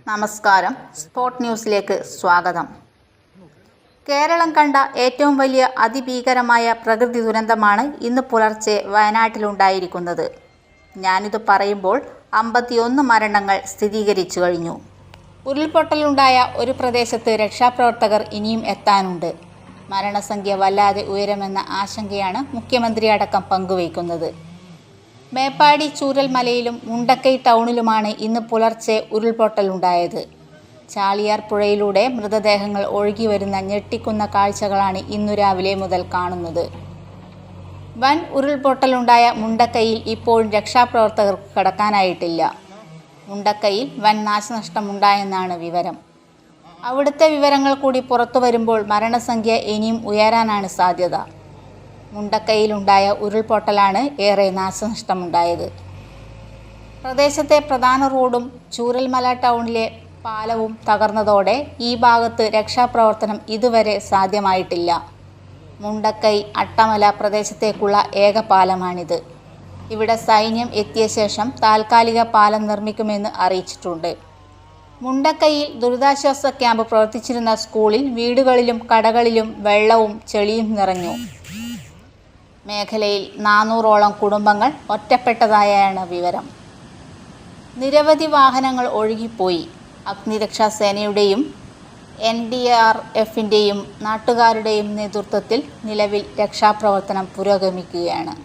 നമസ്കാരം. സ്പോട്ട് ന്യൂസിലേക്ക് സ്വാഗതം. കേരളം കണ്ട ഏറ്റവും വലിയ അതിഭീകരമായ പ്രകൃതി ദുരന്തമാണ് ഇന്ന് പുലർച്ചെ വയനാട്ടിലുണ്ടായിരിക്കുന്നത്. ഞാനിത് പറയുമ്പോൾ 51 മരണങ്ങൾ സ്ഥിരീകരിച്ചു കഴിഞ്ഞു. ഉരുൾപൊട്ടലുണ്ടായ ഒരു പ്രദേശത്ത് രക്ഷാപ്രവർത്തകർ ഇനിയും എത്താനുണ്ട്. മരണസംഖ്യ വല്ലാതെ ഉയരുമെന്ന ആശങ്കയാണ് മുഖ്യമന്ത്രി അടക്കം പങ്കുവയ്ക്കുന്നത്. മേപ്പാടി ചൂരൽമലയിലും മുണ്ടക്കൈ ടൗണിലുമാണ് ഇന്ന് പുലർച്ചെ ഉരുൾപൊട്ടലുണ്ടായത്. ചാലിയാർ പുഴയിലൂടെ മൃതദേഹങ്ങൾ ഒഴുകി വരുന്ന ഞെട്ടിക്കുന്ന കാഴ്ചകളാണ് ഇന്നു രാവിലെ മുതൽ കാണുന്നത്. വൻ ഉരുൾപൊട്ടലുണ്ടായ മുണ്ടക്കൈയിൽ ഇപ്പോഴും രക്ഷാപ്രവർത്തകർക്ക് കടക്കാനായിട്ടില്ല. മുണ്ടക്കൈയിൽ വൻ നാശനഷ്ടമുണ്ടായെന്നാണ് വിവരം. അവിടുത്തെ വിവരങ്ങൾ കൂടി പുറത്തു വരുമ്പോൾ മരണസംഖ്യ ഇനിയും ഉയരാനാണ് സാധ്യത. മുണ്ടക്കൈയിലുണ്ടായ ഉരുൾപൊട്ടലാണ് ഏറെ നാശനഷ്ടമുണ്ടായത്. പ്രദേശത്തെ പ്രധാന റോഡും ചൂരൽമല ടൗണിലെ പാലവും തകർന്നതോടെ ഈ ഭാഗത്ത് രക്ഷാപ്രവർത്തനം ഇതുവരെ സാധ്യമായിട്ടില്ല. മുണ്ടക്കൈ അട്ടമല പ്രദേശത്തേക്കുള്ള ഏക പാലമാണിത്. ഇവിടെ സൈന്യം എത്തിയ ശേഷം താൽക്കാലിക പാലം നിർമ്മിക്കുമെന്ന് അറിയിച്ചിട്ടുണ്ട്. മുണ്ടക്കൈയിൽ ദുരിതാശ്വാസ ക്യാമ്പ് പ്രവർത്തിച്ചിരുന്ന സ്കൂളിൽ വീടുകളിലും കടകളിലും വെള്ളവും ചെളിയും നിറഞ്ഞു. മേഖലയിൽ 400ഓളം കുടുംബങ്ങൾ ഒറ്റപ്പെട്ടതായാണ് വിവരം. നിരവധി വാഹനങ്ങൾ ഒഴുകിപ്പോയി. അഗ്നിരക്ഷാസേനയുടെയും NDRFിൻ്റെയും നാട്ടുകാരുടെയും നേതൃത്വത്തിൽ നിലവിൽ രക്ഷാപ്രവർത്തനം പുരോഗമിക്കുകയാണ്.